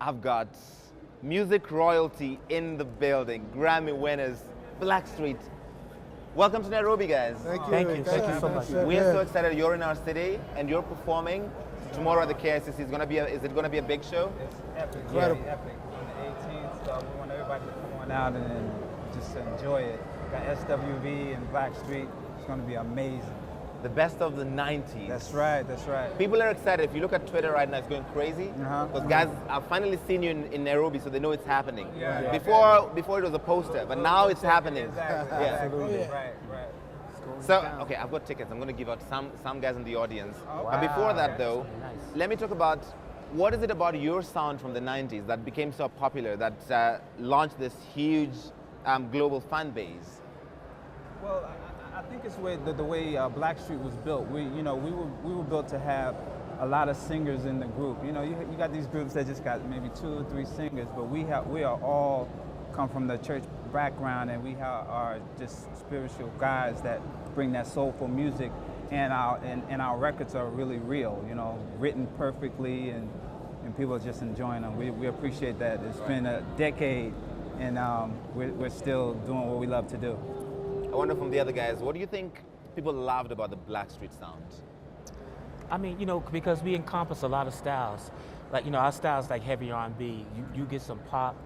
I've got music royalty in the building, Grammy winners, Blackstreet. Welcome to Nairobi, guys. Thank you. Thank you so much. We are so excited you're in our city and you're performing tomorrow at the KICC. Is it going to be a big show? It's epic. Incredible. Yeah, epic. On the 18th, so we want everybody to come on out and just enjoy it. Got SWV and Blackstreet. It's going to be amazing. The best of the 90s. That's right. That's right. People are excited. If you look at Twitter right now, it's going crazy. Because guys, I've finally seen you in Nairobi, so they know it's happening. Yeah. Before it was a poster, but now it's happening. Exactly. Yeah. Absolutely. Yeah. Right. So, okay, I've got tickets. I'm going to give out some guys in the audience. But before that, though, let me talk about what is it about your sound from the 90s that became so popular, that launched this huge global fan base? Well, I think it's the way Blackstreet was built. We were built to have a lot of singers in the group. You got these groups that just got maybe 2 or 3 singers, but we are all come from the church background, and we are just spiritual guys that bring that soulful music, and our records are really real. Written perfectly, and people are just enjoying them. We appreciate that. It's been a decade, and we're still doing what we love to do. I wonder from the other guys, what do you think people loved about the Blackstreet sound? I mean, because we encompass a lot of styles. Like, our styles like heavy R&B. You get some pop,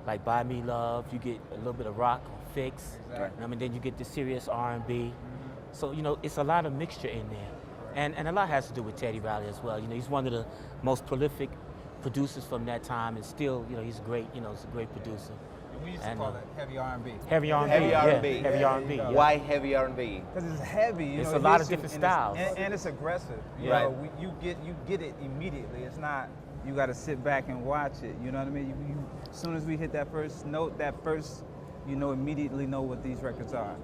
like Buy Me Love. You get a little bit of rock, Fix. Exactly. I mean, then you get the serious R&B. So, it's a lot of mixture in there. And a lot has to do with Teddy Riley as well. He's one of the most prolific producers from that time, and still, he's great. He's a great producer. We used to call it heavy R&B. Heavy R&B. Heavy R&B. Yeah, heavy R&B. Yeah. Why heavy R&B? Because it's heavy. It's it a lot hits of you, different and styles. and it's aggressive. Right. You get it immediately. It's not you got to sit back and watch it. You know what I mean? As soon as we hit that first note, immediately know what these records are.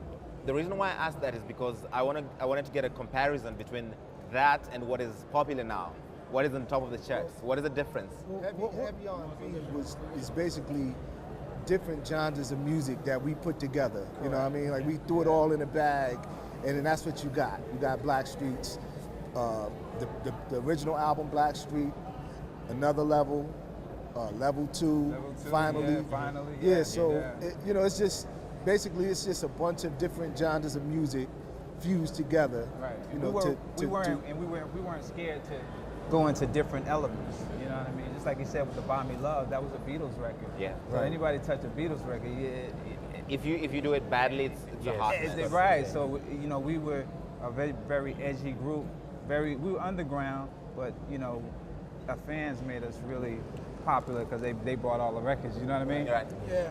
The reason why I asked that is because I wanted to get a comparison between that and what is popular now. What is on top of the charts? What is the difference? Heavy R&B is basically different genres of music that we put together. You know what I mean? Like we threw it all in a bag, and then that's what you got. You got Blackstreet's, the original album Blackstreet, Another Level, Level 2, Finally. Yeah, it's just basically it's just a bunch of different genres of music fused together. Right. We weren't scared to go into different elements. You know what I mean? Just like you said with the Buy Me Love, that was a Beatles record. Yeah. So anybody touch a Beatles record, If you do it badly, it's a hot mess. right. So we were a very, very edgy group. We were underground, but our fans made us really popular because they bought all the records. You know what I mean? Right. Yeah.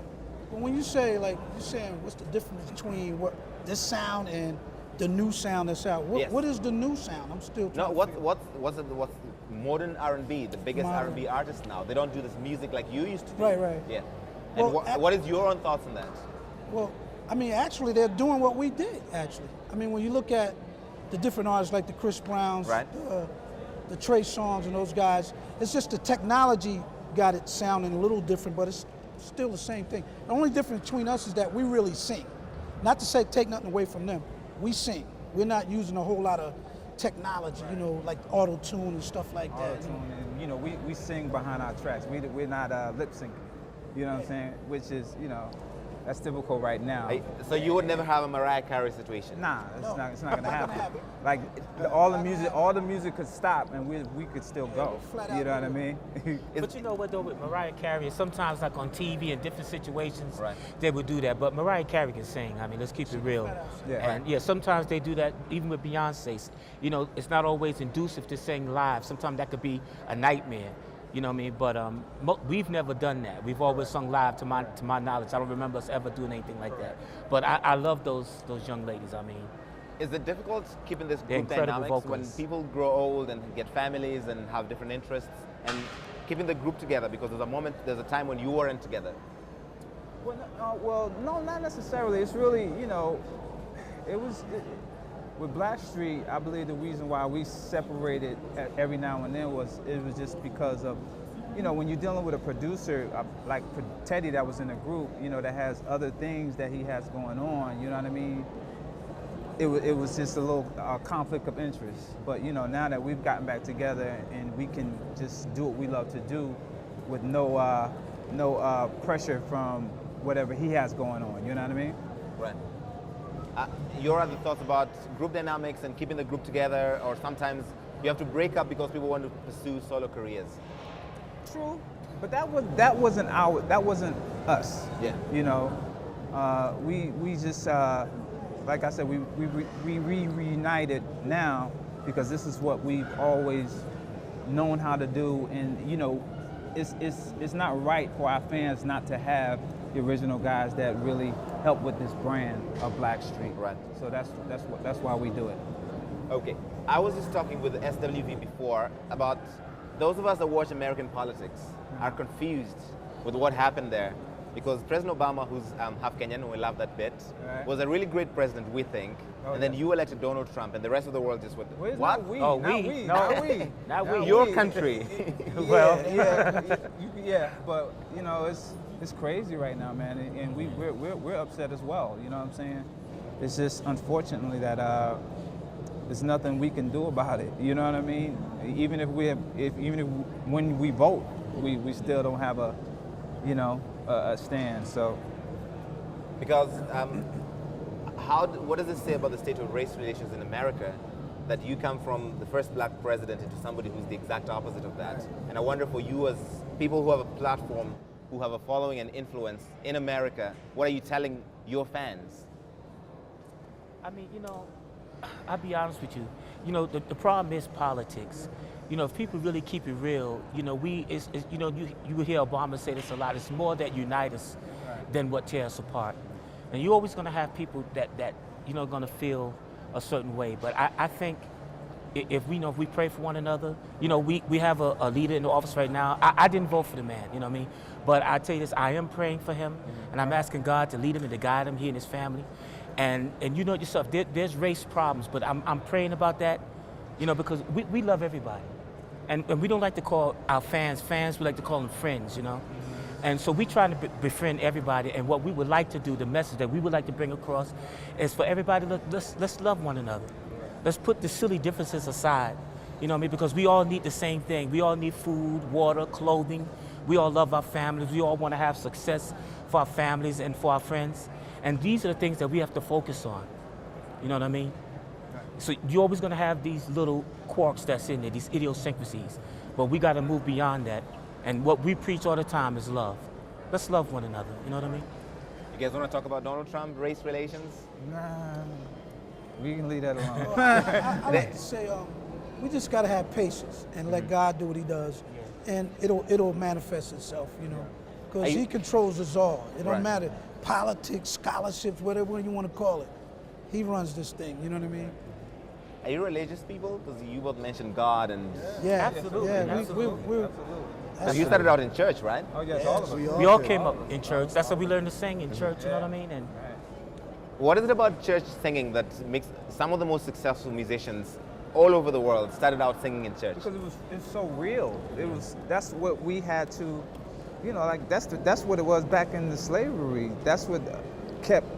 But when you say, like, you're saying what's the difference between what this sound and the new sound that's out? Yes. What is the new sound? I'm still trying to figure out. What's modern R&B, the biggest Modern. R&B artists now? They don't do this music like you used to do. Right. Yeah. Well, And what is your own thoughts on that? Well, I mean, actually, they're doing what we did, actually. I mean, when you look at the different artists like the Chris Browns, Right. the Trey Songz and those guys, it's just the technology got it sounding a little different, but it's still the same thing. The only difference between us is that we really sing. Not to say take nothing away from them. We sing. We're not using a whole lot of technology, like auto-tune and stuff like that. Auto-tune, and we sing behind our tracks. We're not lip syncing. You know what I'm saying? Which is, that's typical right now. So you would never have a Mariah Carey situation? Nah, it's not gonna happen. happen. Like all the music could stop and we could still go. flat You out know what I go. mean? But you know what though, with Mariah Carey, sometimes like on TV in different situations, Right. they would do that. But Mariah Carey can sing. I mean, let's keep it real. Yeah. And yeah, sometimes they do that even with Beyonce. It's not always inducive to sing live. Sometimes that could be a nightmare. You know what I mean? But we've never done that. We've always sung live to my knowledge. I don't remember us ever doing anything like that. But I love those young ladies. I mean, Is it difficult keeping this They're group incredible dynamics when vocalists. people grow old and get families and have different interests, and keeping the group together? Because there's a time when you weren't together. Well, no, not necessarily. It's really, with Blackstreet, I believe the reason why we separated every now and then was just because of, when you're dealing with a producer like Teddy that was in the group, that has other things that he has going on, you know what I mean? It was just a little conflict of interest. But now that we've gotten back together and we can just do what we love to do, with no pressure from whatever he has going on. You know what I mean? Right. Your other thoughts about group dynamics and keeping the group together, or sometimes you have to break up because people want to pursue solo careers? True, but that wasn't us. Yeah. You know, we just like I said, we reunited now because this is what we've always known how to do, and you know, it's not right for our fans not to have the original guys that really help with this brand of Blackstreet. Right. So that's why we do it. Okay. I was just talking with SWV before about those of us that watch American politics are confused with what happened there, because President Obama, who's half Kenyan, and we love that bit, Right. was a really great president, we think, and then you elected Donald Trump, and the rest of the world just went, Well, it's what? not we, Oh, not we. we, No. not we, Not we. Your we. country. Well. Yeah, but you know, it's crazy right now, man, and we're upset as well. You know what I'm saying? It's just unfortunately that there's nothing we can do about it. You know what I mean? Even if when we vote, we still don't have a stand. So Because what does this say about the state of race relations in America, that you come from the first black president into somebody who's the exact opposite of that? And I wonder, for you as people who have a platform, who have a following and influence in America, what are you telling your fans? I mean, you know, I'll be honest with you. You know, the problem is politics. You know, if people really keep it real, you know, you know, you hear Obama say this a lot. It's more that unite us than what tear us apart. And you're always going to have people that you know, going to feel a certain way. But I think if we pray for one another, you know, we have a leader in the office right now. I didn't vote for the man, you know what I mean? But I tell you this, I am praying for him, and I'm asking God to lead him and to guide him, he and his family. And you know yourself, there's race problems, but I'm praying about that, you know, because we love everybody. And we don't like to call our fans, we like to call them friends, you know? And so we try to befriend everybody, and what we would like to do, the message that we would like to bring across is for everybody, let's love one another. Let's put the silly differences aside, you know what I mean? Because we all need the same thing. We all need food, water, clothing. We all love our families. We all want to have success for our families and for our friends. And these are the things that we have to focus on, you know what I mean? So you're always going to have these little quirks that's in there, these idiosyncrasies. But we got to move beyond that. And what we preach all the time is love. Let's love one another, you know what I mean? You guys want to talk about Donald Trump, race relations? nah, we can leave that alone. I like to say, we just gotta have patience and let God do what He does, and it'll manifest itself, you know, because He controls us all. It don't Right. matter politics, scholarships, whatever you want to call it. He runs this thing. You know what I mean? Are you religious people? Because you both mentioned God, and Yeah, Absolutely, yeah. absolutely. We're you started out in church, right? Oh yes, all of us. We all came up in church. That's what we learned to sing in church, you know what I mean? And What is it about church singing that makes some of the most successful musicians all over the world started out singing in church? Because it's so real. That's what we had to, you know, like that's what it was back in the slavery. That's what kept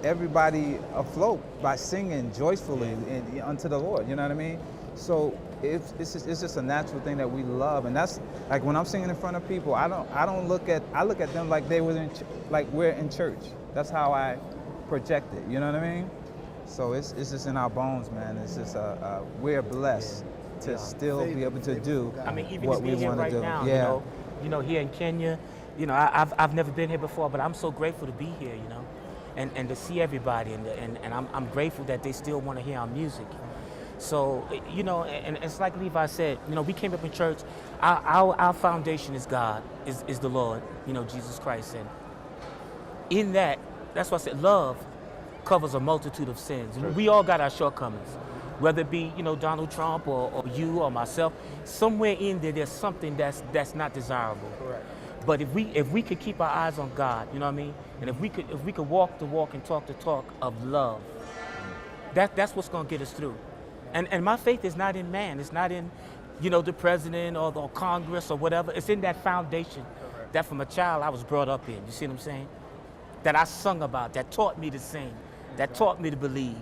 everybody afloat, by singing joyfully and unto the Lord. You know what I mean? So it's just a natural thing that we love, and that's like when I'm singing in front of people, I look at them like they was like we're in church. That's how I project it. You know what I mean? So it's just in our bones, man. It's just we're blessed to still be able to do I mean, even what to we be here want to right do. now, Yeah. you know, here in Kenya, you know, I've never been here before, but I'm so grateful to be here, you know, and to see everybody, and I'm grateful that they still want to hear our music. So, you know, and it's like Levi said, you know, we came up in church. Our foundation is God, is the Lord, you know, Jesus Christ, and in that's why I said love covers a multitude of sins. We all got our shortcomings, whether it be, you know, Donald Trump or you or myself. Somewhere in there's something that's not desirable. Correct. But if we could keep our eyes on God, you know what I mean, and if we could walk the walk and talk the talk of love, that's what's gonna get us through. And my faith is not in man. It's not in, you know, the president or the Congress or whatever. It's in that foundation that from a child I was brought up in. You see what I'm saying? That I sung about, that taught me to sing, that taught me to believe,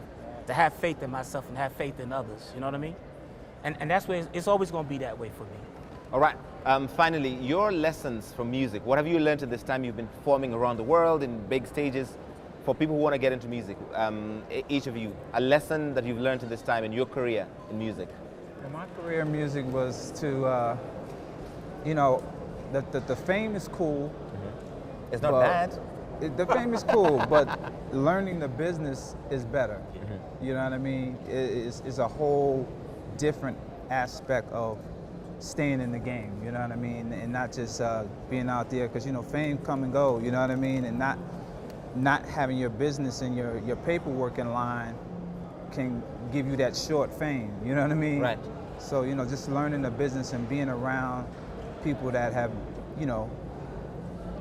to have faith in myself and have faith in others. You know what I mean? And that's where it's always going to be that way for me. All right. Finally, your lessons from music. What have you learned in this time you've been performing around the world in big stages? For people who want to get into music, each of you, a lesson that you've learned in this time in your career in music. Well, my career in music was to, you know, the fame is cool. It's not but bad. The fame is cool, but learning the business is better. You know what I mean? It's a whole different aspect of staying in the game. You know what I mean? And not just being out there, because you know, fame come and go. You know what I mean? And not having your business and your paperwork in line can give you that short fame. You know what I mean? Right. So you know, just learning the business and being around people that have, you know,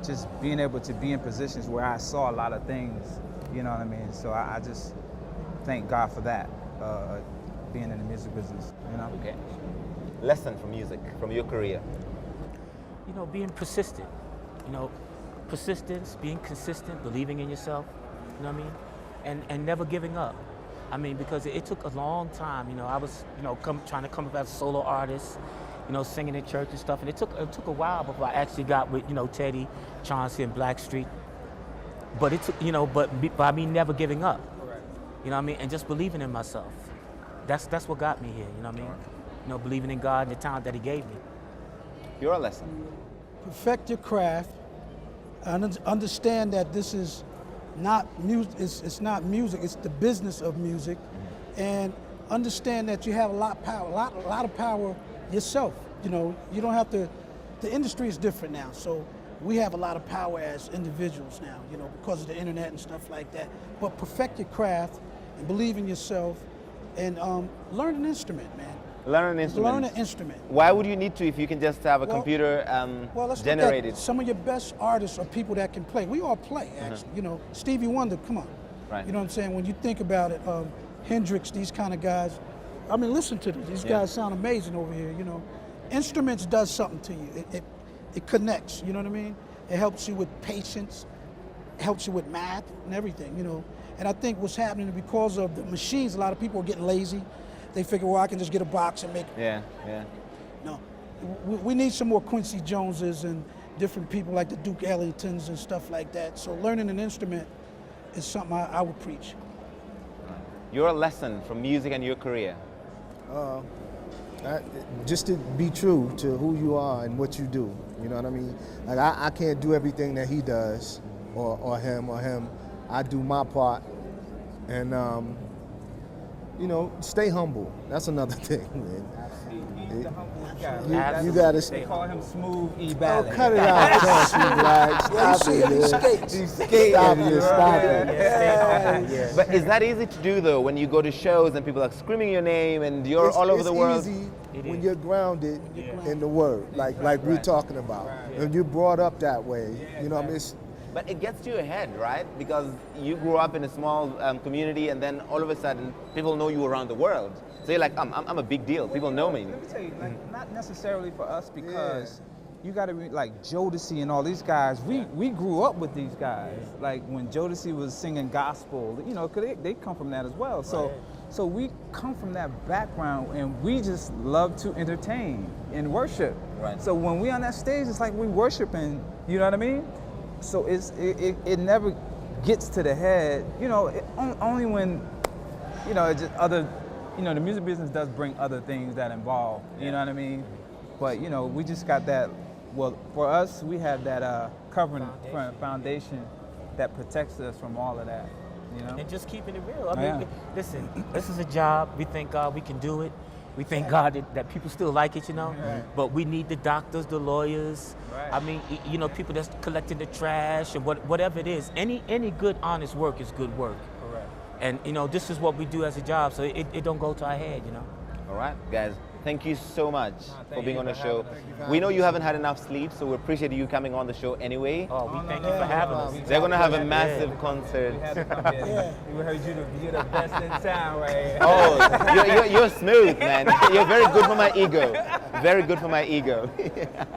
just being able to be in positions where I saw a lot of things, you know what I mean? So I just thank God for that, being in the music business, you know? Okay. Lesson from music, from your career. You know, being persistent. You know, persistence, being consistent, believing in yourself, you know what I mean? And never giving up. I mean, because it took a long time. You know, I was, you know, trying to come up as a solo artist, you know, singing in church and stuff. And it took a while before I actually got with, you know, Teddy, Chauncey, and Blackstreet. But it took, you know, but by me never giving up. You know what I mean? And just believing in myself. That's what got me here, you know what I mean? You know, believing in God and the talent that He gave me. Your lesson. Perfect your craft. And understand that this is not music. It's not music. It's the business of music, and understand that you have a lot of power. A lot of power yourself. You know, you don't have to. The industry is different now, so we have a lot of power as individuals now. You know, because of the internet and stuff like that. But perfect your craft and believe in yourself, and learn an instrument, man. Learn an instrument. Learn an instrument. Why would you need to if you can just have a computer let's generated? Look at some of your best artists are people that can play. We all play, actually. You know, Stevie Wonder, come on. Right. You know what I'm saying? When you think about it, Hendrix, these kind of guys. I mean, listen to them. These guys sound amazing over here. You know, instruments does something to you. It connects. You know what I mean? It helps you with patience. It helps you with math and everything. You know, and I think what's happening because of the machines, a lot of people are getting lazy. They figure, well, I can just get a box and make. Yeah. No, we need some more Quincy Joneses and different people like the Duke Ellingtons and stuff like that. So learning an instrument is something I would preach. Your lesson from music and your career. Just to be true to who you are and what you do. You know what I mean? Like I can't do everything that he does, or him. I do my part, and you know, stay humble. That's another thing, man. He's the humblest guy. You gotta. They call him Smooth E Oh, Ballet. cut it out, Chauncey, like, stop it, man. Stop it. But is that easy to do though when you go to shows and people are screaming your name and you're all over the world? It's easy when you're grounded in the word, like we're talking about. And you're brought up that way. You know what I mean? But it gets to your head, right? Because you grew up in a small community and then all of a sudden people know you around the world. So you're like, I'm a big deal. People know me. Let me tell you, like, not necessarily for us, because you got to be like Jodeci and all these guys. We grew up with these guys. Like when Jodeci was singing gospel, you know, 'cause they come from that as well. So we come from that background, and we just love to entertain and worship. Right. So when we on that stage, it's like we worshiping. You know what I mean? So it never gets to the head. You know, only when, you know, it's just other. You know, the music business does bring other things that involve, you know what I mean? But, you know, we just got that, well, for us, we have that covering foundation that protects us from all of that, you know? And just keeping it real. I mean, listen, this is a job. We thank God we can do it. We thank God that people still like it, you know? Right. But we need the doctors, the lawyers. Right. I mean, you know, people that's collecting the trash and whatever it is. Any good, honest work is good work. Correct. And, you know, this is what we do as a job, so it don't go to our head, you know? All right, guys. Thank you so much for being on the show. us. We know you haven't had enough sleep, so we appreciate you coming on the show anyway. Oh, we thank you for having us. They're going to have a massive concert. We had to come here. We heard you're the best in town right here. Oh, you're smooth, man. You're very good for my ego. Very good for my ego.